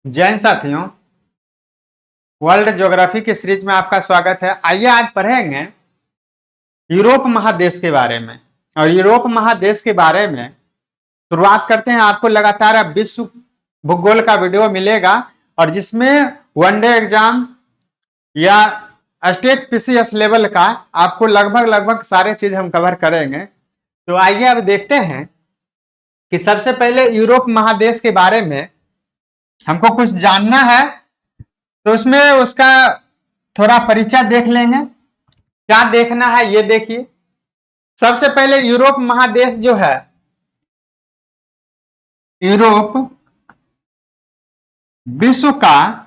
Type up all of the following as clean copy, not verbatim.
जैन साथियों, world geography की series में आपका स्वागत है। आइए आज पढ़ेंगे यूरोप महादेश के बारे में। और यूरोप महादेश के बारे में शुरुआत करते हैं। आपको लगातार अब विश्व भूगोल का वीडियो मिलेगा और जिसमें वनडे एग्जाम या स्टेट पीसीएस लेवल का आपको लगभग सारे चीज हम कवर करेंगे। तो आइए अब देखते हैं कि सबसे पहले यूरोप महादेश के बारे में हमको कुछ जानना है, तो उसमें उसका थोड़ा परिचय देख लेंगे। क्या देखना है ये देखिए। सबसे पहले यूरोप महादेश जो है, यूरोप विश्व का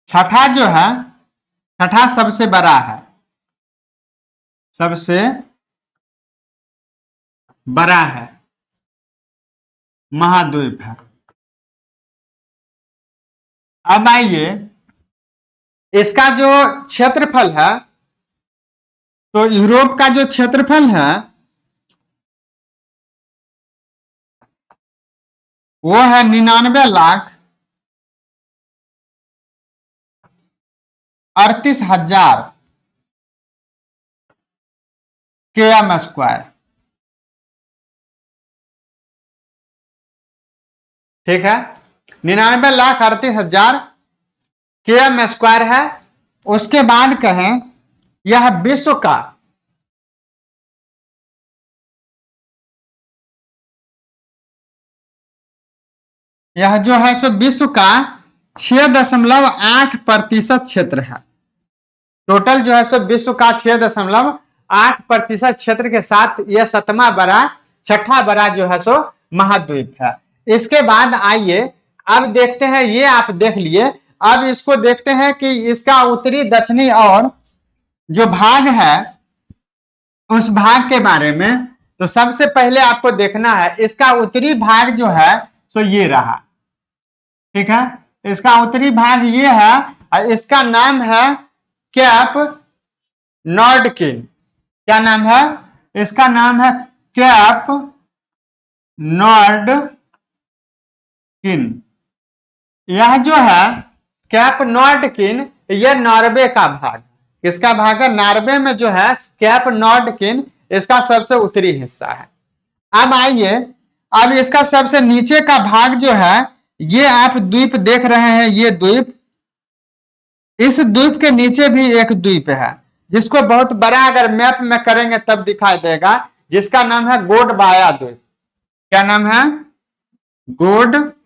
छठा जो है, छठा सबसे बड़ा है, सबसे बड़ा है महाद्वीप है। अब आइए इसका जो क्षेत्रफल है, तो यूरोप का जो क्षेत्रफल है वो है 99,38,000 km स्क्वायर। ठीक है, 99,38,000 km स्क्वायर है। उसके बाद कहें यह विश्व का यह जो है सो विश्व का 6.8% क्षेत्र है। टोटल जो है सो विश्व का 6.8% क्षेत्र के साथ यह छठा बड़ा जो है सो महाद्वीप है। इसके बाद आइए अब देखते हैं, ये आप देख लिए। अब इसको देखते हैं कि इसका उत्तरी दक्षिणी और जो भाग है उस भाग के बारे में। तो सबसे पहले आपको देखना है इसका उत्तरी भाग जो है सो ये रहा। ठीक है, इसका उत्तरी भाग ये है और इसका नाम है कैप नॉर्डकिन। क्या नाम है? इसका नाम है कैप नॉर्डकिन। यह जो है कैप नॉर्डकिन, यह नॉर्वे का भाग। किसका भाग है? नॉर्वे में जो है कैप नॉर्डकिन इसका सबसे उत्तरी हिस्सा है। अब आइए, अब इसका सबसे नीचे का भाग जो है, ये आप द्वीप देख रहे हैं, ये द्वीप, इस द्वीप के नीचे भी एक द्वीप है जिसको बहुत बड़ा अगर मैप में करेंगे तब दिखाई देगा, जिसका नाम है गोडबाया द्वीप। क्या नाम है? गोडबाया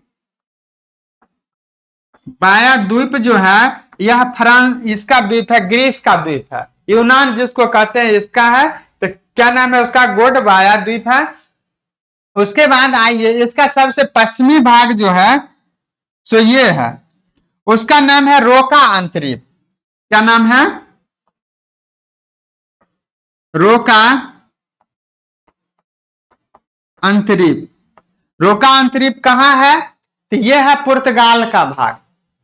द्वीप जो है यह फ्रांस, इसका द्वीप है, ग्रीस का द्वीप है। यूनान जिसको कहते हैं इसका है। तो क्या नाम है उसका? गोडबाया द्वीप है। उसके बाद आइए इसका सबसे पश्चिमी भाग जो है सो ये है, उसका नाम है रोका अंतरीप। क्या नाम है? रोका अंतरीप। रोका अंतरीप कहाँ है? तो यह है पुर्तगाल का भाग।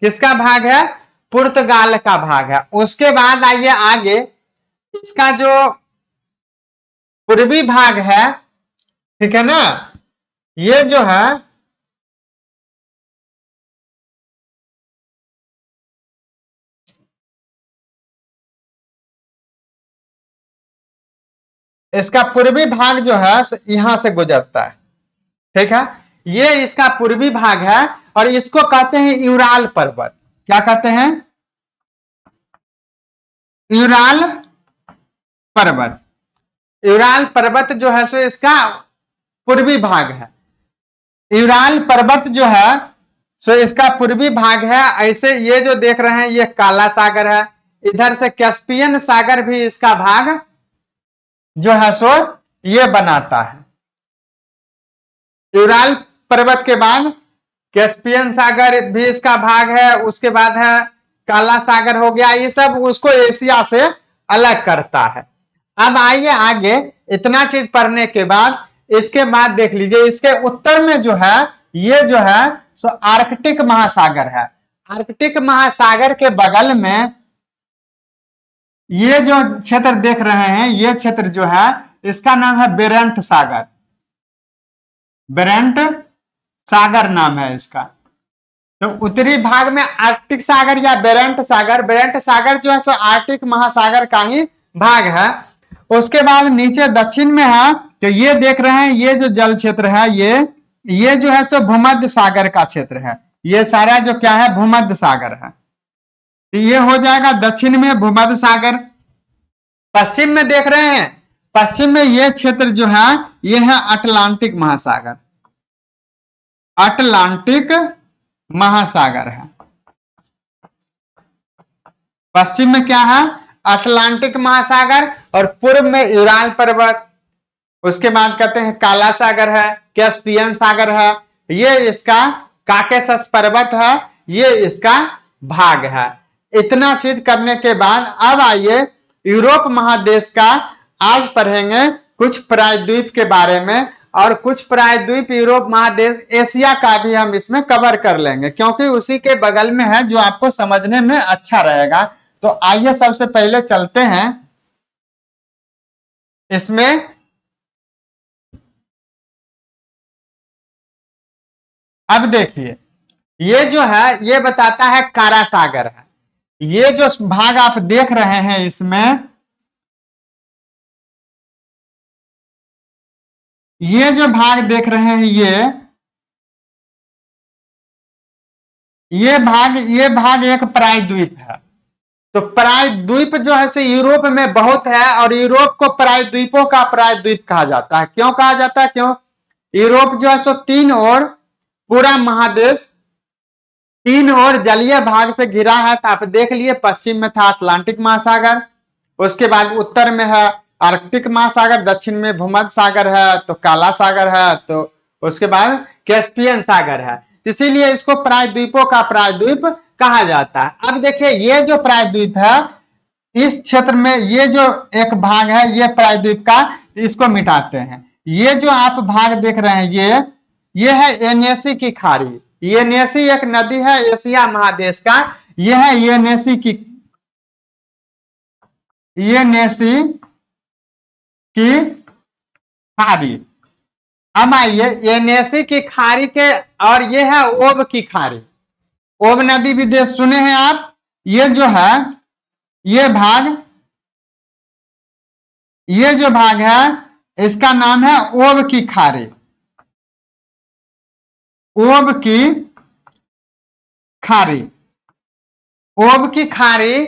किसका भाग है? पुर्तगाल का भाग है। उसके बाद आइए आगे, इसका जो पूर्वी भाग है, ठीक है ना, ये जो है इसका पूर्वी भाग जो है यहां से गुजरता है। ठीक है, ये इसका पूर्वी भाग है और इसको कहते हैं यूराल पर्वत। क्या कहते हैं? यूराल पर्वत। यूराल पर्वत जो है सो इसका पूर्वी भाग है। यूराल पर्वत जो है सो इसका पूर्वी भाग है। ऐसे ये जो देख रहे हैं ये काला सागर है, इधर से कैस्पियन सागर भी इसका भाग जो है सो ये बनाता है। यूराल पर्वत के बाद कैस्पियन सागर भी इसका भाग है। उसके बाद है काला सागर हो गया। ये सब उसको एशिया से अलग करता है। अब आइए आगे, इतना चीज पढ़ने के बाद इसके बाद देख लीजिए, इसके उत्तर में जो है ये जो है सो आर्कटिक महासागर है। आर्कटिक महासागर के बगल में ये जो क्षेत्र देख रहे हैं, ये क्षेत्र जो है इसका नाम है बेरेंट सागर। बेरेंट सागर नाम है इसका। तो उत्तरी भाग में आर्कटिक सागर या बेरेंट सागर जो है सो आर्कटिक महासागर का ही भाग है। उसके बाद नीचे दक्षिण में है, तो ये देख रहे हैं ये जो जल क्षेत्र है, ये जो है सो भूमध्य सागर का क्षेत्र है। ये सारा जो क्या है भूमध्य सागर है। तो ये हो जाएगा दक्षिण में भूमध्य सागर। पश्चिम में देख रहे हैं, पश्चिम में ये क्षेत्र जो है ये है अटलांटिक महासागर। अटलांटिक महासागर है। पश्चिम में क्या है अटलांटिक महासागर, और पूर्व में यूराल पर्वत। उसके बाद कहते हैं काला सागर है, कैस्पियन सागर है, ये इसका काकेशस पर्वत है, ये इसका भाग है। इतना चीज करने के बाद अब आइए यूरोप महादेश का आज पढ़ेंगे कुछ प्रायद्वीप के बारे में, और कुछ प्रायद्वीप यूरोप महादेश एशिया का भी हम इसमें कवर कर लेंगे, क्योंकि उसी के बगल में है जो आपको समझने में अच्छा रहेगा। तो आइए सबसे पहले चलते हैं इसमें। अब देखिए ये जो है ये बताता है कारा सागर है। ये जो भाग आप देख रहे हैं इसमें, ये जो भाग देख रहे हैं ये भाग एक प्रायद्वीप है। तो प्रायद्वीप जो है से यूरोप में बहुत है, और यूरोप को प्रायद्वीपों का प्रायद्वीप कहा जाता है। क्यों कहा जाता है? क्यों यूरोप जो है सो तीन ओर पूरा महादेश तीन ओर जलीय भाग से घिरा है। तो आप देख लिए पश्चिम में था अटलांटिक महासागर, उसके बाद उत्तर में है आर्कटिक महासागर, दक्षिण में भूमध्य सागर है, तो काला सागर है, तो उसके बाद कैस्पियन सागर है। इसीलिए इसको प्रायद्वीपों का प्रायद्वीप कहा जाता है। अब देखिए ये जो प्रायद्वीप है इस क्षेत्र में ये जो एक भाग है ये प्रायद्वीप का, इसको मिटाते हैं। ये जो आप भाग देख रहे हैं ये है येनेसी की खाड़ी। येनेसी एक नदी है एशिया महादेश का, यह है येनेसी की खाड़ी। अब आइए येनेसी की खाड़ी के, और ये है ओब की खाड़ी। ओब नदी भी देश सुने हैं आप। ये जो है ये जो भाग है इसका नाम है ओब की खाड़ी। ओब की खाड़ी, ओब की खाड़ी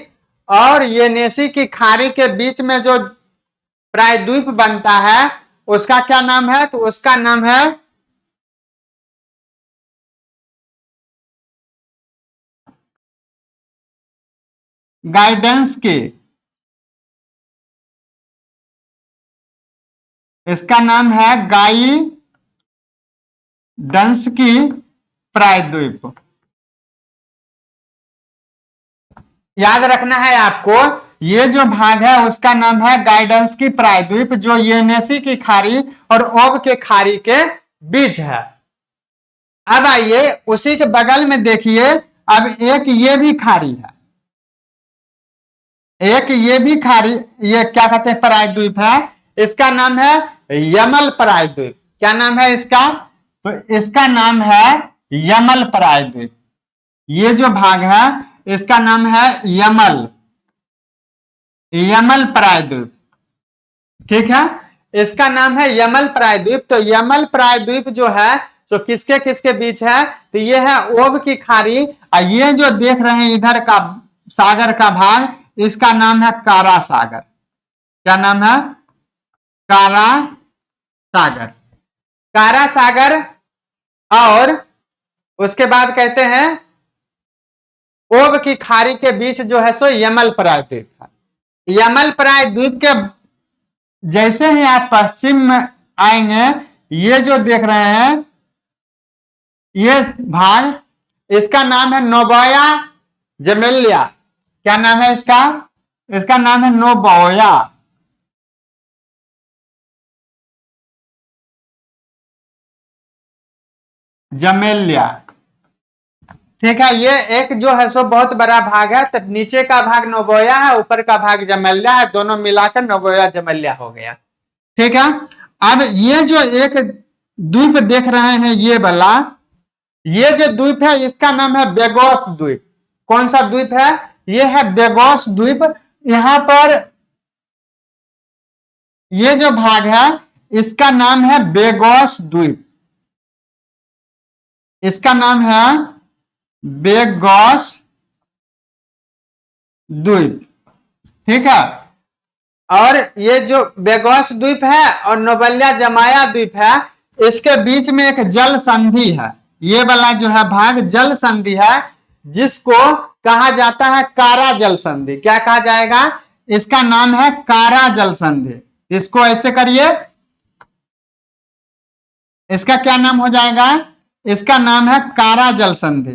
और येनेसी की खाड़ी के बीच में जो प्रायद्वीप बनता है उसका क्या नाम है? तो उसका नाम है गाइडेंस की। इसका नाम है गाइडेंस की प्रायद्वीप। याद रखना है आपको, ये जो भाग है उसका नाम है गाइडेंस की प्रायद्वीप, जो येनेसी की खाड़ी और ओब के खाड़ी के बीच है। अब आइए उसी के बगल में देखिए, अब एक ये भी खाड़ी है, एक ये भी खाड़ी, ये क्या कहते हैं प्रायद्वीप है, इसका नाम है यमल प्रायद्वीप। क्या नाम है इसका? तो इसका नाम है यमल प्रायद्वीप। ये जो भाग है इसका नाम है यमल प्रायद्वीप। ठीक है, इसका नाम है यमल प्रायद्वीप। तो यमल प्रायद्वीप जो है तो किसके किसके बीच है? तो ये है ओब की खाड़ी, और ये जो देख रहे हैं इधर का सागर का भाग, इसका नाम है कारा सागर। क्या नाम है? कारा सागर। कारा सागर, और उसके बाद कहते हैं ओब की खाड़ी के बीच जो है सो यमल प्रायद्वीप है। यमल प्रायद्वीप के जैसे ही आप पश्चिम में आएंगे, ये जो देख रहे हैं ये भाग, इसका नाम है नोबोया जमेलिया। क्या नाम है इसका? इसका नाम है नोबोया जमेलिया। ठीक है, ये एक जो है सो बहुत बड़ा भाग है। तो नीचे का भाग नोबोया है, ऊपर का भाग जमेलिया है, दोनों मिलाकर नोबोया जमेलिया हो गया। ठीक है। अब ये जो एक द्वीप देख रहे हैं ये वाला, ये जो द्वीप है इसका नाम है बेगोस द्वीप। कौन सा द्वीप है? ये है बेगोस द्वीप। यहां पर ये जो भाग है इसका नाम है बेगोस द्वीप। इसका नाम है बेगोस द्वीप। ठीक है। और ये जो बेगोस द्वीप है और नोबल्या जमाया द्वीप है, इसके बीच में एक जल संधि है। ये वाला जो है भाग जल संधि है, जिसको कहा जाता है कारा जल संधि। क्या कहा जाएगा? इसका नाम है कारा जल संधि। इसको ऐसे करिए, इसका क्या नाम हो जाएगा? इसका नाम है कारा जल संधि।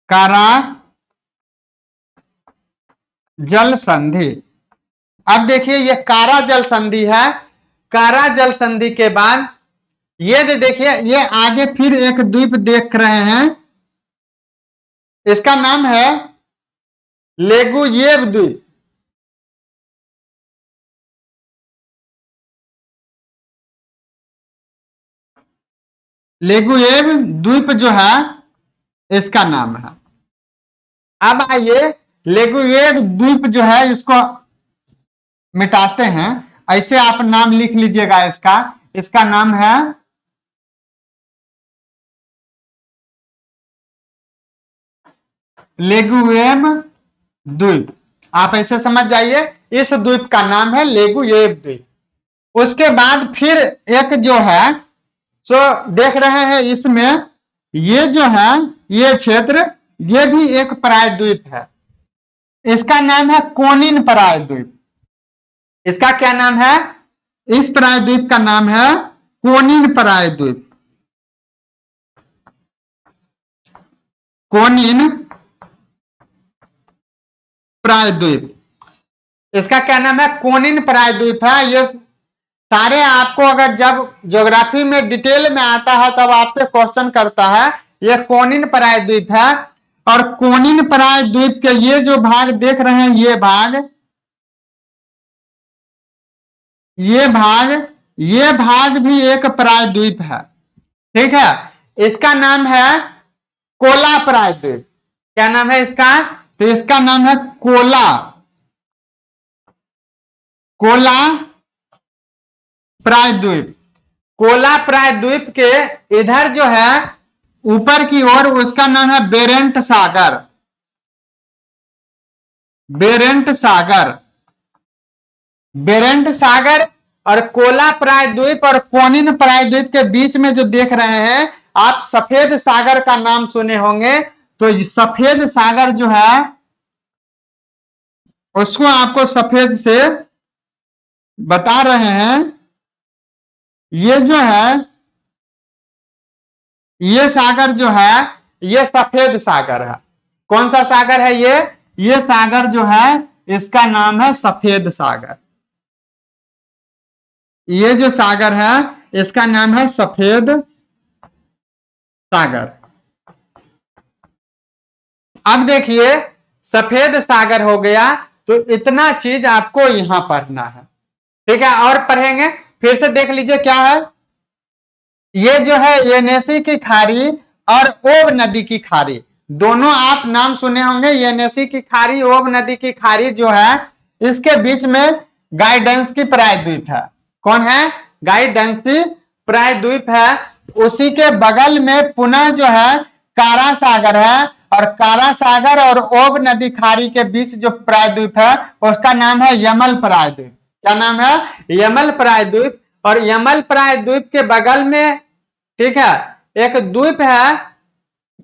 कारा जल संधि। अब देखिए ये कारा जल संधि है। कारा जल संधि के बाद ये देखिए ये आगे फिर एक द्वीप देख रहे हैं, इसका नाम है लेगुयेव द्वीप। लेगुयेव द्वीप जो है इसका नाम है। अब आइए लेगुयेव द्वीप जो है इसको मिटाते हैं। ऐसे आप नाम लिख लीजिएगा इसका। इसका नाम है लेगुयेव द्वीप। आप ऐसे समझ जाइए, इस द्वीप का नाम है लेगुयेव द्वीप। उसके बाद फिर एक जो है सो देख रहे हैं इसमें, ये जो है ये क्षेत्र, ये भी एक प्रायद्वीप है। इसका नाम है कोनिन प्रायद्वीप। इसका क्या नाम है? इस प्रायद्वीप का नाम है कोनिन प्रायद्वीप। कोनिन प्रायद्वीप। इसका क्या नाम है? कोनिन प्रायद्वीप है। ये सारे आपको अगर जब ज्योग्राफी में डिटेल में आता है तब आपसे क्वेश्चन करता है। ये कोनिन प्रायद्वीप है। और कोनिन प्रायद्वीप के ये जो भाग देख रहे हैं ये भाग भी एक प्रायद्वीप है। ठीक है। इसका नाम है कोला प्रायद्वीप। क्या नाम है इसका? तो इसका नाम है कोला कोला प्रायद्वीप। कोला प्रायद्वीप के इधर जो है ऊपर की ओर उसका नाम है बेरेंट सागर। बेरेंट सागर। बेरेंट सागर और कोला प्रायद्वीप और कोनिन प्रायद्वीप के बीच में जो देख रहे हैं आप, सफेद सागर का नाम सुने होंगे। तो सफेद सागर जो है उसको आपको सफेद से बता रहे हैं। ये जो है ये सागर जो है ये सफेद सागर है। कौन सा सागर है ये सागर जो है इसका नाम है सफेद सागर। ये जो सागर है इसका नाम है सफेद सागर। अब देखिए सफेद सागर हो गया, तो इतना चीज आपको यहां पढ़ना है। ठीक है। और पढ़ेंगे, फिर से देख लीजिए क्या है। ये जो है येनेसी की खाड़ी और ओब नदी की खाड़ी, दोनों आप नाम सुने होंगे। येनेसी की खाड़ी, ओब नदी की खाड़ी जो है इसके बीच में गाइडेंस की प्रायद्वीप है। कौन है? गाइडेंसी प्रायद्वीप है। उसी के बगल में पुनः जो है कारा सागर है, और कारा सागर और ओब नदी खाड़ी के बीच जो प्रायद्वीप है उसका नाम है यमल प्रायद्वीप। क्या नाम है? यमल प्रायद्वीप। और यमल प्रायद्वीप के बगल में, ठीक है, एक द्वीप है,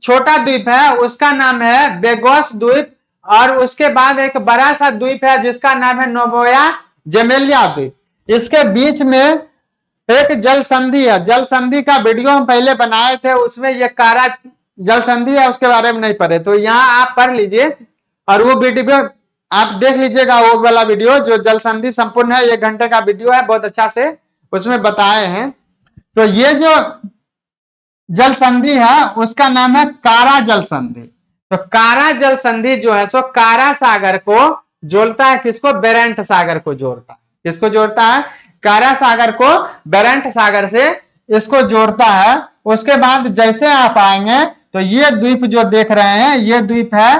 छोटा द्वीप है, उसका नाम है बेगोस द्वीप। और उसके बाद एक बड़ा सा द्वीप है जिसका नाम है नोबोया जमेलिया द्वीप। इसके बीच में एक जल संधि है। जल संधि का वीडियो हम पहले बनाए थे, उसमें ये कारा जल संधि है, उसके बारे में नहीं पढ़े, तो यहाँ आप पढ़ लीजिए और वो वीडियो आप देख लीजिएगा। वो वाला वीडियो जो जल संधि संपूर्ण है, 1 घंटे का वीडियो है, बहुत अच्छा से उसमें बताए हैं। तो ये जो जल संधि है उसका नाम है कारा जल संधि। तो कारा जल संधि जो है सो कारा सागर को जोड़ता है, किसको? बेरेंट सागर को जोड़ता है। किसको जोड़ता है? कारा सागर को बेरेंट सागर से इसको जोड़ता है। उसके बाद जैसे आप आएंगे तो ये द्वीप जो देख रहे हैं ये द्वीप है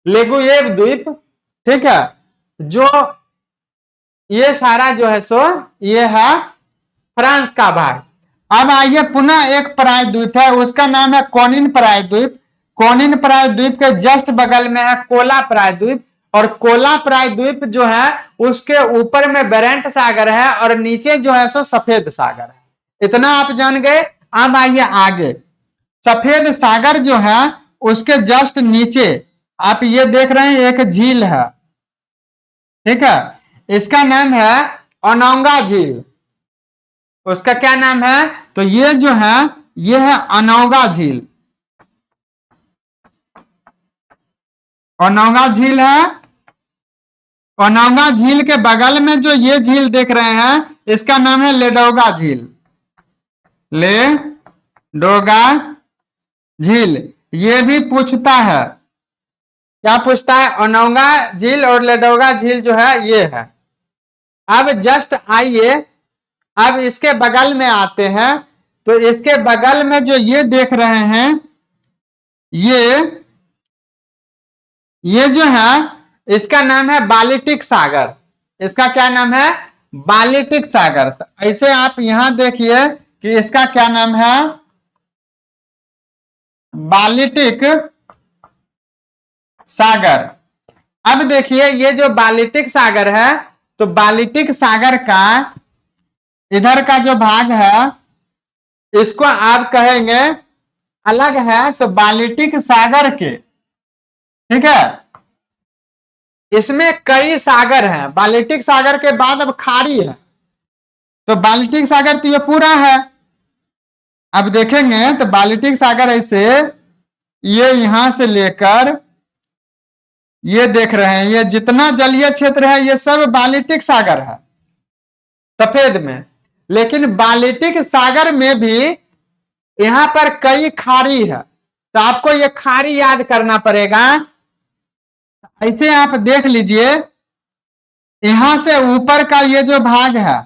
लेगुएव द्वीप, ठीक है। जो ये सारा जो है सो ये है फ्रांस का भाग। अब आइए पुनः एक पराय द्वीप है, उसका नाम है कोनिन पराय द्वीप। कोनिन पराय द्वीप के जस्ट बगल में है कोला पराय द्वीप, और कोला पराय द्वीप जो है उसके ऊपर में बेरेंट सागर है और नीचे जो है सो सफेद सागर है। इतना आप जान गए। अब आइए आगे, सफेद सागर जो है उसके जस्ट नीचे आप ये देख रहे हैं एक झील है, ठीक है। इसका नाम है ओनोंगा झील। उसका क्या नाम है? तो ये जो है ये है ओनोंगा झील। ओनोंगा झील है। ओनोंगा झील के बगल में जो ये झील देख रहे हैं इसका नाम है लेडोगा झील। लेडोगा झील। ये भी पूछता है, क्या पूछता है? ओनोंगा झील और लेडोगा झील जो है ये है। अब जस्ट आइए, अब इसके बगल में आते हैं। तो इसके बगल में जो ये देख रहे हैं ये जो है इसका नाम है बाल्टिक सागर। इसका क्या नाम है? बाल्टिक सागर। तो ऐसे आप यहां देखिए कि इसका क्या नाम है? बाल्टिक सागर। अब देखिए ये जो बाल्टिक सागर है तो बाल्टिक सागर का इधर का जो भाग है इसको आप कहेंगे अलग है तो बाल्टिक सागर के, ठीक है। इसमें कई सागर हैं। बाल्टिक सागर के बाद अब खाड़ी है, तो बाल्टिक सागर तो ये पूरा है। अब देखेंगे तो बाल्टिक सागर ऐसे ये यहां से लेकर ये देख रहे हैं ये जितना जलीय क्षेत्र है ये सब बाल्टिक सागर है सफेद में। लेकिन बाल्टिक सागर में भी यहां पर कई खाड़ी है, तो आपको ये खाड़ी याद करना पड़ेगा। ऐसे आप देख लीजिए यहां से ऊपर का ये जो भाग है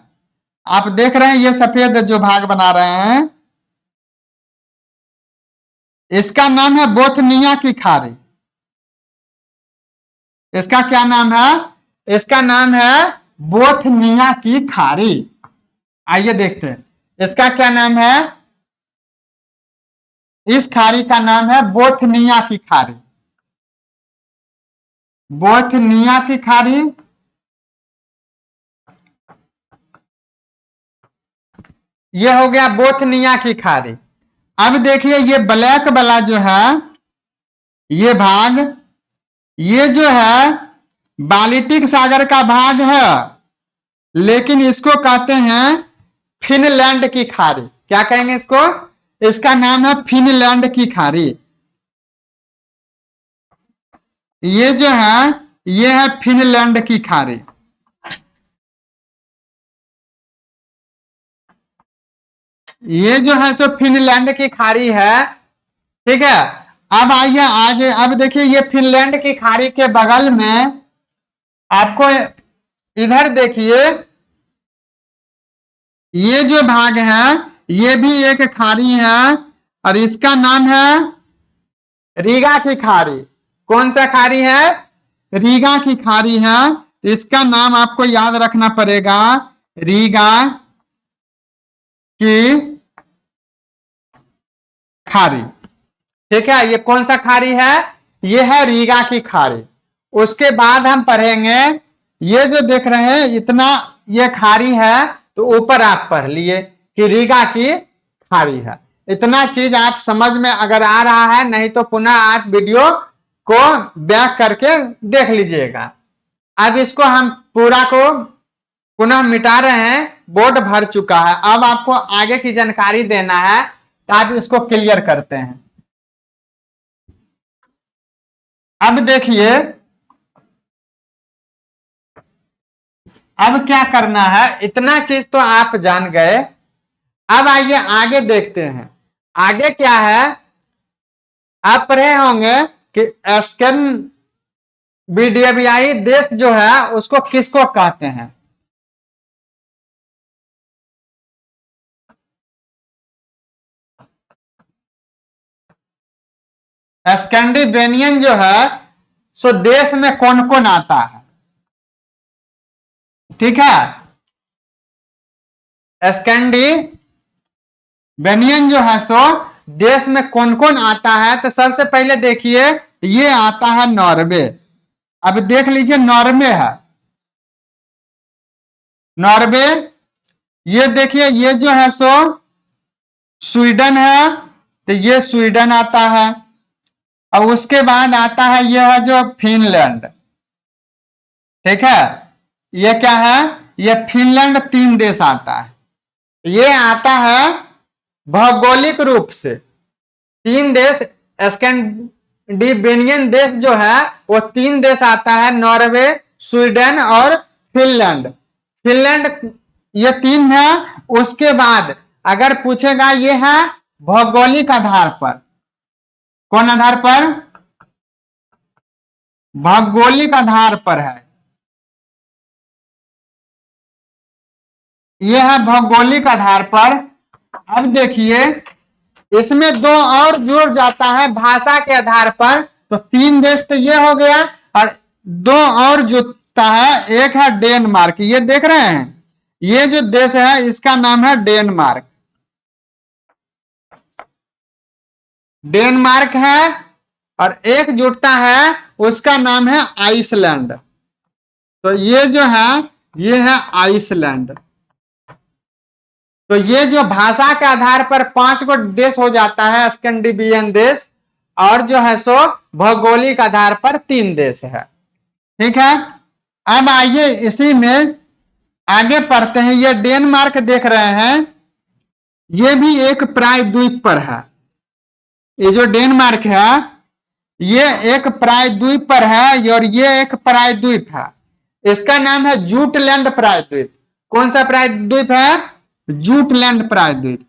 आप देख रहे हैं ये सफेद जो भाग बना रहे हैं इसका नाम है बोथनिया की खाड़ी। इसका क्या नाम है? इसका नाम है बोथनिया की खाड़ी। आइए देखते हैं इसका क्या नाम है। इस खाड़ी का नाम है बोथनिया की खाड़ी। बोथनिया की खाड़ी। ये हो गया बोथनिया की खाड़ी। अब देखिए ये ब्लैक वाला जो है ये भाग ये जो है बाल्टिक सागर का भाग है, लेकिन इसको कहते हैं फिनलैंड की खाड़ी। क्या कहेंगे इसको? इसका नाम है फिनलैंड की खाड़ी। ये जो है ये है फिनलैंड की खाड़ी। ये जो है सो फिनलैंड की खाड़ी है, ठीक है। अब आइए आगे। अब देखिए ये फिनलैंड की खाड़ी के बगल में आपको इधर देखिए ये जो भाग है ये भी एक खाड़ी है और इसका नाम है रीगा की खाड़ी। कौन सा खाड़ी है? रीगा की खाड़ी है। इसका नाम आपको याद रखना पड़ेगा, रीगा की खाड़ी, ठीक है। ये कौन सा खाड़ी है? ये है रीगा की खाड़ी। उसके बाद हम पढ़ेंगे ये जो देख रहे हैं इतना ये खाड़ी है, तो ऊपर आप पढ़ लिए कि रीगा की खाड़ी है। इतना चीज आप समझ में अगर आ रहा है, नहीं तो पुनः आप वीडियो को बैक करके देख लीजिएगा। अब इसको हम पूरा को पुनः मिटा रहे हैं, बोर्ड भर चुका है। अब आपको आगे की जानकारी देना है तो आप इसको क्लियर करते हैं। अब देखिए अब क्या करना है, इतना चीज तो आप जान गए। अब आइए आगे देखते हैं आगे क्या है। आप पढ़े होंगे कि बीडीएबीआई देश जो है उसको किसको कहते हैं? स्कैंडिनेवियन जो है सो देश में कौन कौन आता है? ठीक है, स्कैंडिनेवियन जो है सो देश में कौन कौन आता है? तो सबसे पहले देखिए, ये आता है नॉर्वे। अब देख लीजिए, नॉर्वे है, नॉर्वे। ये देखिए, ये जो है सो स्वीडन है, तो ये स्वीडन आता है। और उसके बाद आता है यह है जो फिनलैंड। ठीक है, ये क्या है? ये फिनलैंड, 3 देश आता है। ये आता है भौगोलिक रूप से 3 देश। स्कैंडिनेवियन देश जो है वो 3 देश आता है, नॉर्वे, स्वीडन और फिनलैंड। फिनलैंड ये 3 है। उसके बाद अगर पूछेगा, ये है भौगोलिक आधार पर। कौन आधार पर? भौगोलिक आधार पर है। यह है भौगोलिक आधार पर। अब देखिए, इसमें 2 और जुड़ जाता है भाषा के आधार पर। तो 3 देश तो ये हो गया, और 2 और जुड़ता है। एक है डेनमार्क, ये देख रहे हैं, ये जो देश है इसका नाम है डेनमार्क। डेनमार्क है, और एक जुड़ता है उसका नाम है आइसलैंड। तो ये जो है, ये है आइसलैंड। तो ये जो भाषा के आधार पर 5 गो देश हो जाता है स्कैंडिनेवियन देश, और जो है सो भौगोलिक आधार पर 3 देश है। ठीक है, अब आइए इसी में आगे पढ़ते हैं। ये डेनमार्क देख रहे हैं, ये भी एक प्रायद्वीप पर है। ये जो डेनमार्क है, ये एक प्रायद्वीप पर है, और ये एक प्रायद्वीप है। इसका नाम है जूटलैंड प्रायद्वीप। कौन सा प्रायद्वीप है? जूटलैंड प्रायद्वीप।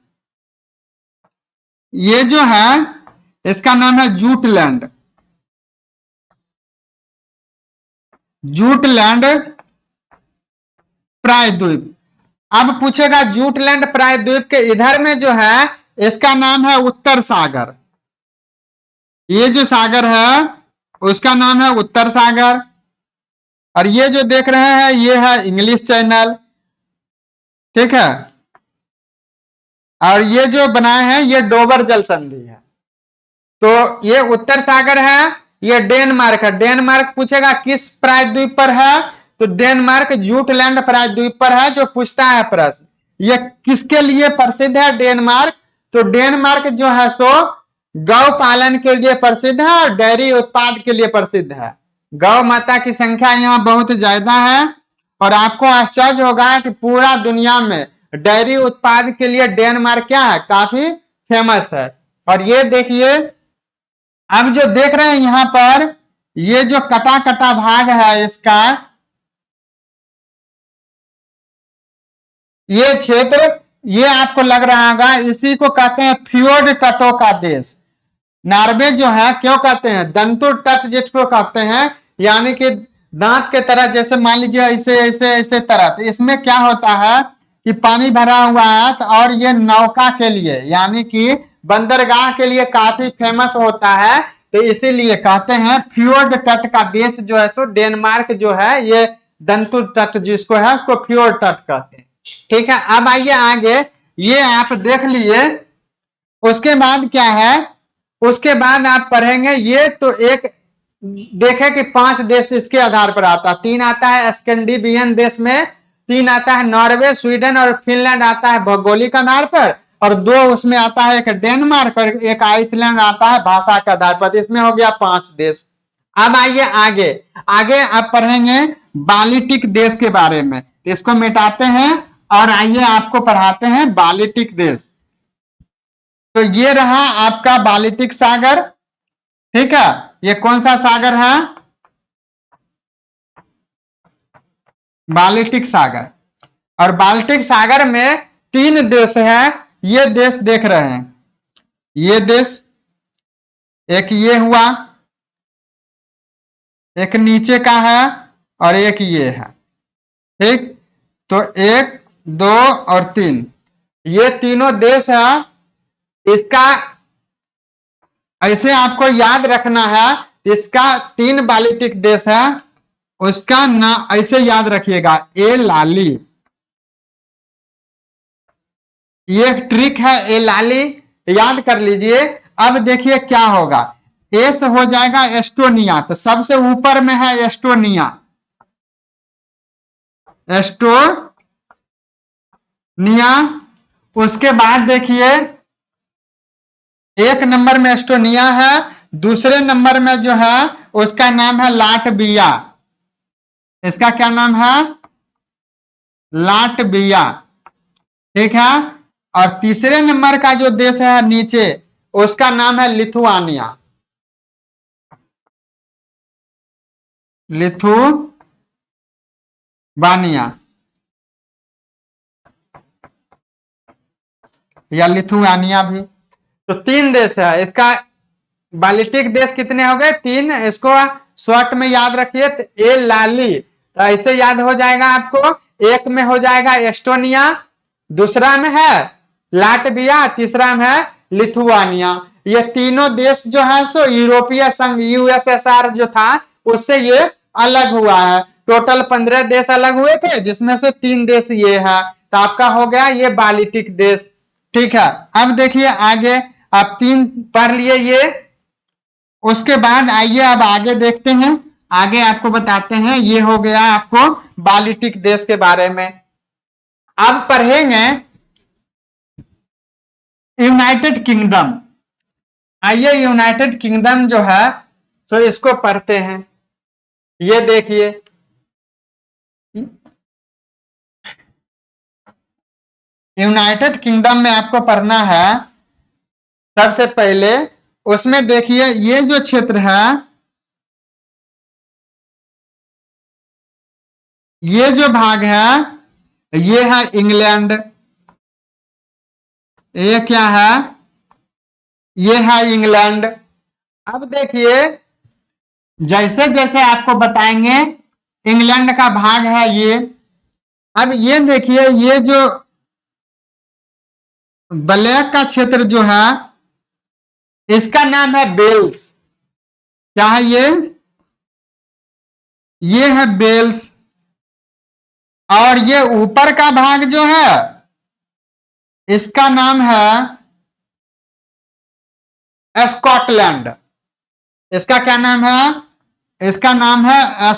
ये जो है इसका नाम है जूटलैंड। जूटलैंड प्रायद्वीप। अब पूछेगा जूटलैंड प्रायद्वीप के इधर में जो है इसका नाम है उत्तर सागर। ये जो सागर है उसका नाम है उत्तर सागर। और ये जो देख रहे हैं ये है इंग्लिश चैनल। ठीक है, और ये जो बनाए हैं ये डोबर जल संधि है। तो ये उत्तर सागर है, ये डेनमार्क है। डेनमार्क पूछेगा किस प्रायद्वीप पर है? तो डेनमार्क जूटलैंड प्रायद्वीप पर है। जो पूछता है प्रश्न, ये किसके लिए प्रसिद्ध है डेनमार्क? तो डेनमार्क जो है सो गौ पालन के लिए प्रसिद्ध है और डेयरी उत्पाद के लिए प्रसिद्ध है। गौ माता की संख्या यहाँ बहुत ज्यादा है, और आपको आश्चर्य होगा कि पूरा दुनिया में डेयरी उत्पाद के लिए डेनमार्क क्या है, काफी फेमस है। और ये देखिए, अब जो देख रहे हैं यहां पर, ये जो कटा कटा भाग है इसका, ये क्षेत्र, ये आपको लग रहा होगा, इसी को कहते हैं फ्योर्ड तटों का देश। नॉर्वे जो है क्यों कहते हैं? दंतुर तट जिसको कहते हैं, यानी कि दांत के तरह, जैसे मान लीजिए ऐसे ऐसे ऐसे तरह। तो इसमें क्या होता है कि पानी भरा हुआ है, और ये नौका के लिए यानी कि बंदरगाह के लिए काफी फेमस होता है। तो इसीलिए कहते हैं फ्योर्ड तट का देश जो है सो डेनमार्क जो है, ये दंतुर तट जिसको है उसको फ्योर्ड तट कहते हैं। ठीक है, अब आइए आगे, ये आप देख लिए। उसके बाद क्या है? उसके बाद आप पढ़ेंगे, ये तो एक देखे कि 5 देश इसके आधार पर आता है। 3 आता है स्कैंडिनेवियन देश में, 3 आता है नॉर्वे, स्वीडन और फिनलैंड आता है भौगोलिक आधार पर, और 2 उसमें आता है एक डेनमार्क और एक आइसलैंड आता है भाषा के आधार पर। इसमें हो गया 5 देश। अब आइए आगे, आगे आप पढ़ेंगे बाल्टिक देश के बारे में। इसको मिटाते हैं और आइए आपको पढ़ाते हैं बाल्टिक देश। तो ये रहा आपका बाल्टिक सागर। ठीक है, ये कौन सा सागर है? बाल्टिक सागर। और बाल्टिक सागर में 3 देश हैं। ये देश देख रहे हैं, ये देश, एक ये हुआ, एक नीचे का है और एक ये है। ठीक, तो 1, 2 और 3, ये तीनों देश है। इसका ऐसे आपको याद रखना है, इसका 3 बाल्टिक देश है, उसका ना ऐसे याद रखिएगा, ए लाली। ये ट्रिक है, ए लाली याद कर लीजिए। अब देखिए क्या होगा, ए से हो जाएगा एस्टोनिया, तो सबसे ऊपर में है एस्टोनिया। एस्टोनिया, उसके बाद देखिए 1 नंबर में एस्टोनिया है, दूसरे नंबर में जो है उसका नाम है लाटविया। इसका क्या नाम है? लाटविया। ठीक है, और तीसरे नंबर का जो देश है नीचे, उसका नाम है लिथुआनिया। लिथुवानिया या लिथुआनिया भी, तो 3 देश है। इसका बाल्टिक देश कितने हो गए? 3। इसको शॉर्ट में याद रखिए, तो ए लाली, तो ऐसे याद हो जाएगा आपको। एक में हो जाएगा एस्टोनिया, दूसरा में है लाटविया, तीसरा में है लिथुआनिया। ये तीनों देश जो है सो यूरोपीय संघ यूएसएसआर जो था उससे ये अलग हुआ है। टोटल 15 देश अलग हुए थे, जिसमें से 3 देश ये है, तो आपका हो गया ये बाल्टिक देश। ठीक है, अब देखिए आगे, आप 3 पढ़ लिए ये। उसके बाद आइए अब आगे देखते हैं, आगे आपको बताते हैं। ये हो गया आपको बाल्टिक देश के बारे में। अब पढ़ेंगे यूनाइटेड किंगडम। आइए यूनाइटेड किंगडम जो है तो इसको पढ़ते हैं। ये देखिए, यूनाइटेड किंगडम में आपको पढ़ना है सबसे पहले। उसमें देखिए ये जो क्षेत्र है, ये जो भाग है ये है इंग्लैंड। ये क्या है? ये है इंग्लैंड। अब देखिए जैसे जैसे आपको बताएंगे, इंग्लैंड का भाग है ये। अब ये देखिए, ये जो ब्लैक का क्षेत्र जो है इसका नाम है बेल्स। क्या है ये है बेल्स। और ये ऊपर का भाग जो है इसका नाम है स्कॉटलैंड। इसका क्या नाम है? इसका नाम है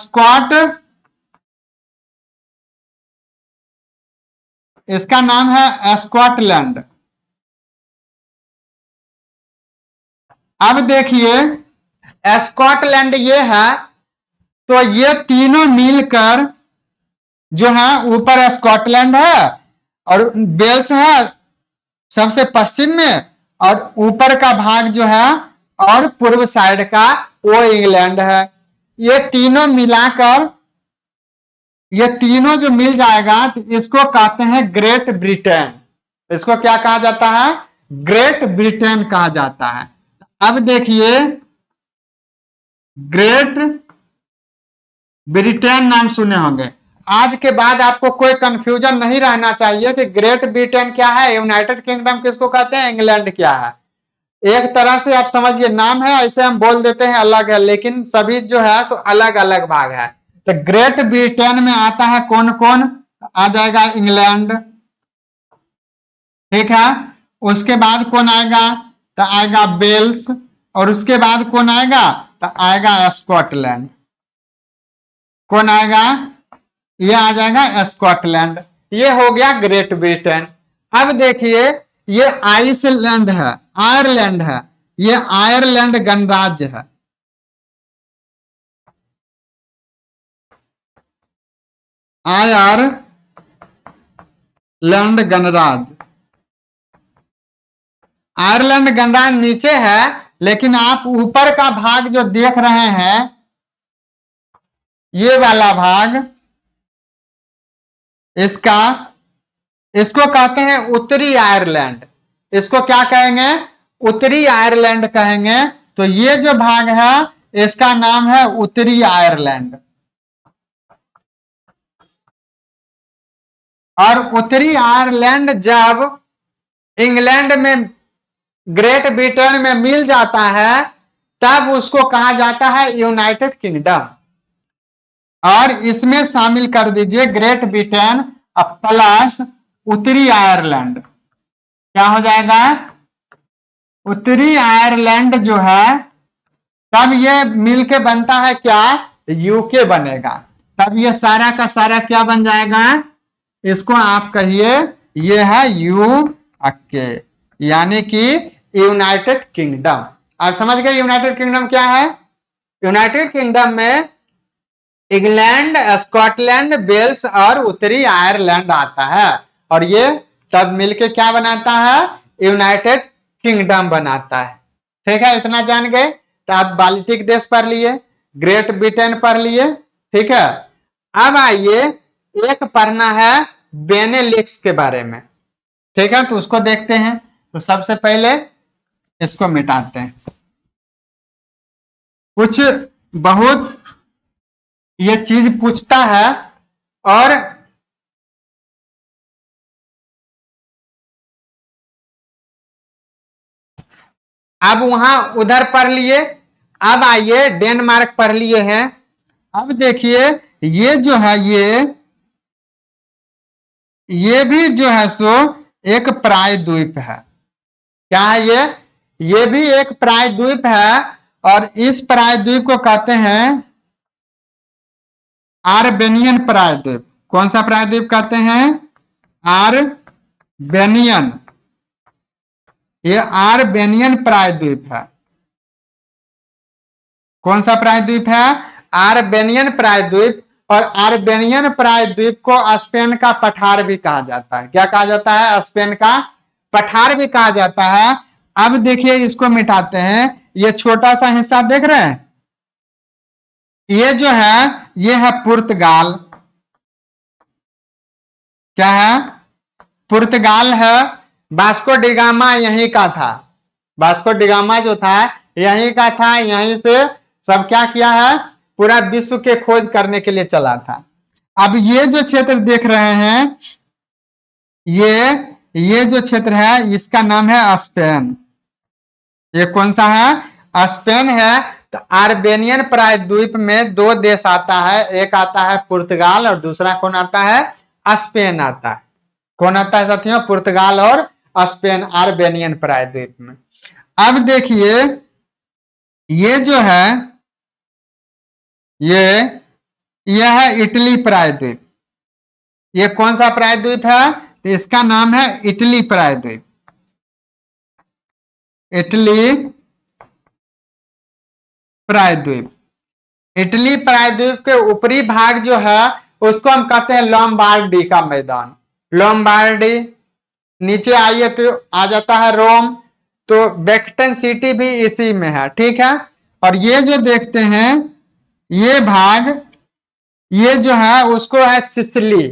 इसका नाम है स्कॉटलैंड। अब देखिए स्कॉटलैंड ये है, तो ये तीनों मिलकर जो है, ऊपर स्कॉटलैंड है और वेल्स है सबसे पश्चिम में, और ऊपर का भाग जो है और पूर्व साइड का वो इंग्लैंड है। ये तीनों मिलाकर, ये तीनों जो मिल जाएगा तो इसको कहते हैं ग्रेट ब्रिटेन। इसको क्या कहा जाता है? ग्रेट ब्रिटेन कहा जाता है। अब देखिए ग्रेट ब्रिटेन नाम सुने होंगे। आज के बाद आपको कोई कंफ्यूजन नहीं रहना चाहिए कि ग्रेट ब्रिटेन क्या है, यूनाइटेड किंगडम किसको कहते हैं, इंग्लैंड क्या है। एक तरह से आप समझिए नाम है, ऐसे हम बोल देते हैं अलग है, लेकिन सभी जो है सो अलग अलग भाग है। तो ग्रेट ब्रिटेन में आता है कौन कौन? आ जाएगा इंग्लैंड। ठीक है, उसके बाद कौन आएगा? तो आएगा वेल्स। और उसके बाद कौन आएगा? तो आएगा स्कॉटलैंड। कौन आएगा? ये आ जाएगा स्कॉटलैंड। ये हो गया ग्रेट ब्रिटेन। अब देखिए ये आइसलैंड है, आयरलैंड है। ये आयरलैंड गणराज्य है। आयरलैंड गणराज्य। आयरलैंड गणराज्य नीचे है, लेकिन आप ऊपर का भाग जो देख रहे हैं, ये वाला भाग, इसको कहते हैं उत्तरी आयरलैंड। इसको क्या कहेंगे? उत्तरी आयरलैंड कहेंगे। तो ये जो भाग है इसका नाम है उत्तरी आयरलैंड। और उत्तरी आयरलैंड जब इंग्लैंड में, ग्रेट ब्रिटेन में मिल जाता है, तब उसको कहा जाता है यूनाइटेड किंगडम। और इसमें शामिल कर दीजिए ग्रेट ब्रिटेन प्लस उत्तरी आयरलैंड। क्या हो जाएगा? उत्तरी आयरलैंड जो है, तब ये मिलके बनता है क्या? यूके बनेगा। तब ये सारा का सारा क्या बन जाएगा? इसको आप कहिए ये है यूके, यानी कि यूनाइटेड किंगडम। आप समझ गए यूनाइटेड किंगडम क्या है? यूनाइटेड किंगडम में इंग्लैंड, स्कॉटलैंड, वेल्स और उत्तरी आयरलैंड आता है, और ये तब मिलके क्या बनाता है? यूनाइटेड किंगडम बनाता है। ठीक है, इतना जान गए? तो आप बाल्टिक देश पढ़ लिए, ग्रेट ब्रिटेन पढ़ लिए, ठीक है। अब आइए एक पढ़ना है बेनेलिक्स के बारे में, ठीक है, तो उसको देखते हैं। तो सबसे पहले इसको मिटाते हैं। कुछ बहुत ये चीज पूछता है, और अब वहां उधर पढ़ लिए। अब आइए डेनमार्क पढ़ लिए हैं। अब देखिए ये जो है, ये भी जो है सो एक प्रायद्वीप है। क्या है ये? ये भी एक प्रायद्वीप है, और इस प्रायद्वीप को कहते हैं आर्मेनियन प्रायद्वीप। कौन सा प्रायद्वीप कहते हैं? आर्मेनियन। ये आर्मेनियन प्रायद्वीप है। कौन सा प्रायद्वीप है? आर्मेनियन प्रायद्वीप। और आर्मेनियन प्रायद्वीप को स्पेन का पठार भी कहा जाता है। क्या कहा जाता है? स्पेन का पठार भी कहा जाता है। अब देखिए इसको मिटाते हैं। ये छोटा सा हिस्सा देख रहे हैं? ये जो है, ये है पुर्तगाल। क्या है? पुर्तगाल है। वास्को डिगामा यहीं का था। वास्को डिगामा जो था यहीं का था। यहीं से सब क्या किया है? पूरा विश्व के खोज करने के लिए चला था। अब ये जो क्षेत्र देख रहे हैं, ये जो क्षेत्र है, इसका नाम है स्पेन। ये कौन सा है? स्पेन है। तो आर्मेनियन प्रायद्वीप में दो देश आता है, एक आता है पुर्तगाल और दूसरा कौन आता है? स्पेन आता है। कौन आता है साथियों? पुर्तगाल और स्पेन आर्मेनियन प्रायद्वीप में। अब देखिए ये जो है, ये है इटली प्रायद्वीप। ये कौन सा प्रायद्वीप है? तो इसका नाम है इटली प्रायद्वीप। इटली प्रायद्वीप। इटली प्रायद्वीप के ऊपरी भाग जो है उसको हम कहते हैं लोम्बार्डी का मैदान। लोम्बार्डी। नीचे आइए तो आ जाता है रोम। तो वेक्टन सिटी भी इसी में है, ठीक है। और ये जो देखते हैं ये भाग, ये जो है उसको है सिसिली।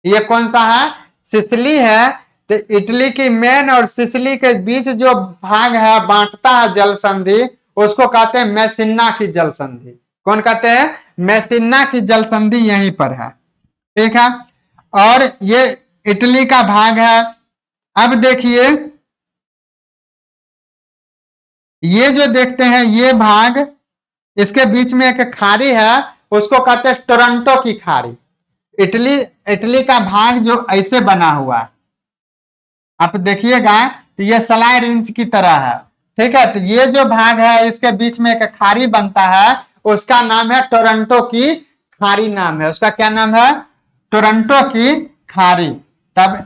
ये कौन सा है? सिसिली है। तो इटली की मेन और सिसिली के बीच जो भाग है, बांटता है जल संधि, उसको कहते हैं मैसिना की जल संधि। कौन कहते हैं? मैसिना की जल संधि यहीं पर है, ठीक है। और ये इटली का भाग है। अब देखिए ये जो देखते हैं ये भाग, इसके बीच में एक खाड़ी है, उसको कहते हैं टोरंटो की खाड़ी। इटली का भाग जो ऐसे बना हुआ है, आप देखिएगा तो ये सलाई रिंच की तरह है, ठीक है। तो ये जो भाग है इसके बीच में एक खाड़ी बनता है, उसका नाम है टोरंटो की खाड़ी नाम है। उसका क्या नाम है? टोरंटो की खाड़ी। तब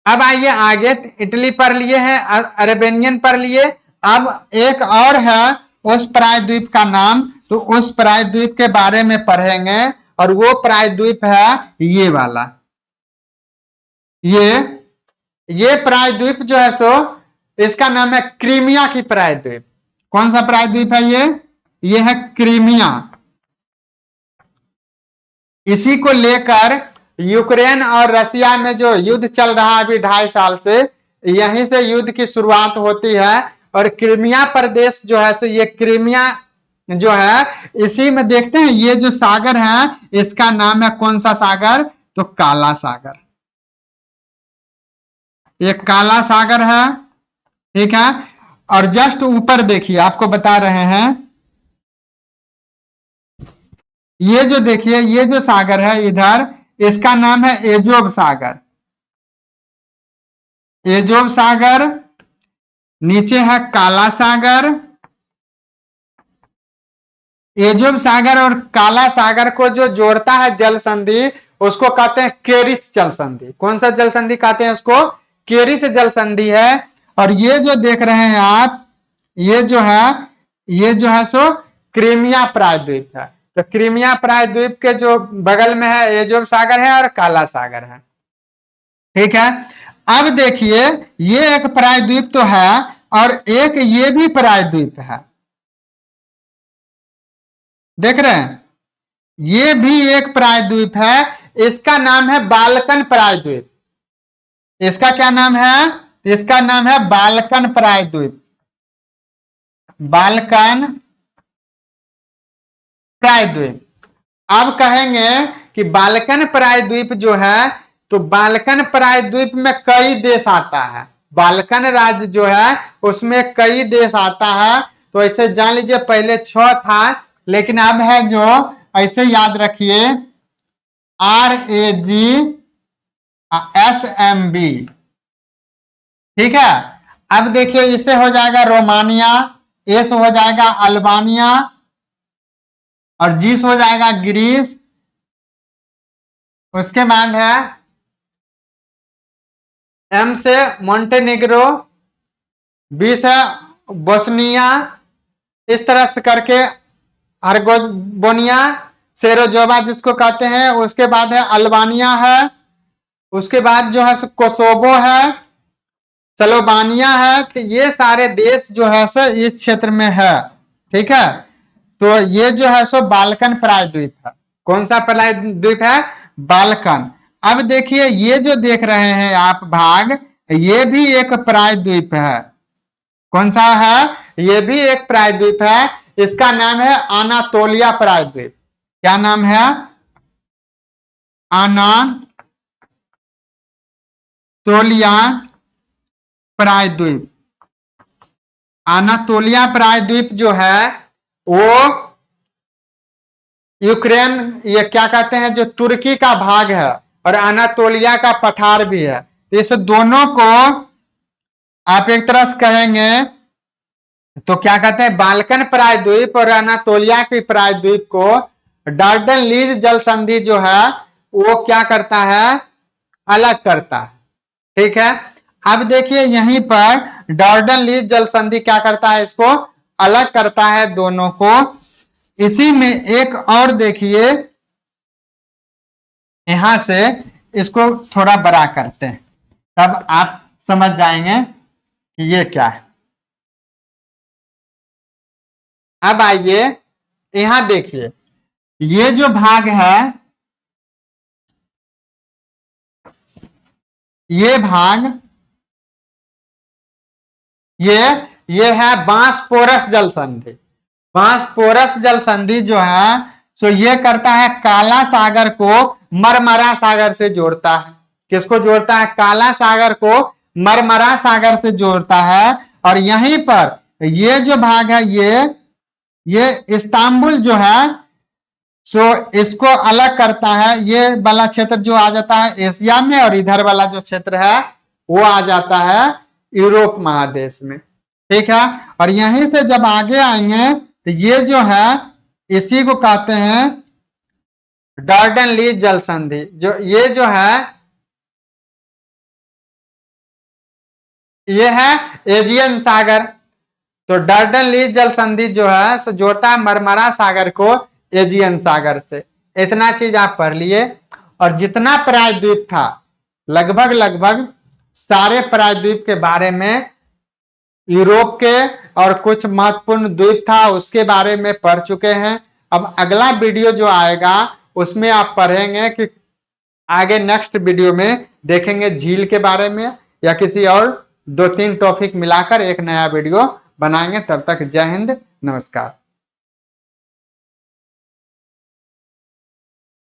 अब आइए आगे। इटली पढ़ लिए हैं, अरेबियन पढ़ लिए। अब एक और है उस प्रायद्वीप का नाम, तो उस प्रायद्वीप के बारे में पढ़ेंगे, और वो प्रायद्वीप है ये वाला। ये प्रायद्वीप जो है सो इसका नाम है क्रीमिया की प्रायद्वीप। कौन सा प्रायद्वीप है ये है क्रीमिया। इसी को लेकर यूक्रेन और रशिया में जो युद्ध चल रहा है अभी 2.5 साल से, यहीं से युद्ध की शुरुआत होती है। और क्रीमिया प्रदेश जो है सो ये क्रीमिया जो है इसी में देखते हैं, ये जो सागर है इसका नाम है कौन सा सागर, तो काला सागर। ये काला सागर है, ठीक है। और जस्ट ऊपर देखिए, आपको बता रहे हैं, ये जो देखिए ये जो सागर है इधर, इसका नाम है एजोब सागर। एजोब सागर, नीचे है काला सागर। एजोब सागर और काला सागर को जो जोड़ता है जल संधि, उसको कहते हैं केरिच जल संधि। कौन सा जल संधि कहते हैं उसको, केरिच जल संधि है। और ये जो देख रहे हैं आप, ये जो है, ये जो है सो क्रीमिया प्रायद्वीप है। तो क्रीमिया प्रायद्वीप के जो बगल में है एजोब सागर है और काला सागर है, ठीक है। अब देखिए, ये एक प्रायद्वीप तो है और एक ये भी प्रायद्वीप है, देख रहे हैं, ये भी एक प्रायद्वीप है। इसका नाम है बाल्कन प्रायद्वीप। इसका क्या नाम है, इसका नाम है बाल्कन प्रायद्वीप। बाल्कन प्रायद्वीप। अब कहेंगे कि बाल्कन प्रायद्वीप जो है, तो बाल्कन प्रायद्वीप में कई देश आता है। बाल्कन राज्य जो है उसमें कई देश आता है। तो ऐसे जान लीजिए, पहले 6 था, लेकिन अब है जो, ऐसे याद रखिए, RAGSMB, ठीक है। अब देखिए, इससे हो जाएगा रोमानिया, ए से हो जाएगा अल्बानिया, और जी से हो जाएगा ग्रीस। उसके बाद है एम से मोंटेनिग्रो, बी से बोस्निया, इस तरह से करके हर्गोबोनिया, सेरोजोवा जिसको कहते हैं। उसके बाद है अल्बानिया है। उसके बाद जो है कोसोवो है, स्लोवानिया है। तो ये सारे देश जो है सो इस क्षेत्र में है, ठीक है। तो ये जो है सो बाल्कन प्रायद्वीप है। कौन सा प्रायद्वीप है, बाल्कन। अब देखिए, ये जो देख रहे हैं आप भाग, ये भी एक प्रायद्वीप है। कौन सा है, ये भी एक प्रायद्वीप है। इसका नाम है अनातोलिया प्रायद्वीप। क्या नाम है, अनातोलिया प्रायद्वीप। अनातोलिया प्रायद्वीप जो है वो यूक्रेन, ये क्या कहते हैं, जो तुर्की का भाग है, और अनातोलिया का पठार भी है। तो इस दोनों को आप एक तरह से कहेंगे तो क्या कहते हैं, बाल्कन प्रायद्वीप और अनातोलिया की प्रायद्वीप को डार्डन लीज जल संधि जो है वो क्या करता है, अलग करता है, ठीक है। अब देखिए, यहीं पर डार्डन लीज जल संधि क्या करता है, इसको अलग करता है दोनों को। इसी में एक और देखिए, यहां से इसको थोड़ा बड़ा करते हैं, तब आप समझ जाएंगे कि ये क्या है। अब आइए, यहां देखिए, ये जो भाग है, ये भाग, ये है बांसपोरस जल संधि। बांसपोरस जल संधि जो है सो ये करता है काला सागर को मरमरा सागर से जोड़ता है। किसको जोड़ता है, काला सागर को मरमरा सागर से जोड़ता है। और यहीं पर ये जो भाग है, ये इस्तांबुल जो है सो इसको अलग करता है। ये वाला क्षेत्र जो आ जाता है एशिया में, और इधर वाला जो क्षेत्र है वो आ जाता है यूरोप महादेश में, ठीक है। और यहीं से जब आगे आएंगे तो ये जो है, इसी को कहते हैं डार्डन लीज जल संधि। जो ये जो है, ये है एजियन सागर। तो डार्डन लीज जल संधि जो है सो जोड़ता है मरमरा सागर को एजियन सागर से। इतना चीज आप पढ़ लिए। और जितना प्रायद्वीप था, लगभग लगभग सारे प्रायद्वीप के बारे में, यूरोप के और कुछ महत्वपूर्ण द्वीप था उसके बारे में पढ़ चुके हैं। अब अगला वीडियो जो आएगा उसमें आप पढ़ेंगे कि आगे नेक्स्ट वीडियो में देखेंगे झील के बारे में, या किसी और 2-3 टॉपिक मिलाकर एक नया वीडियो बनाएंगे। तब तक जय हिंद, नमस्कार।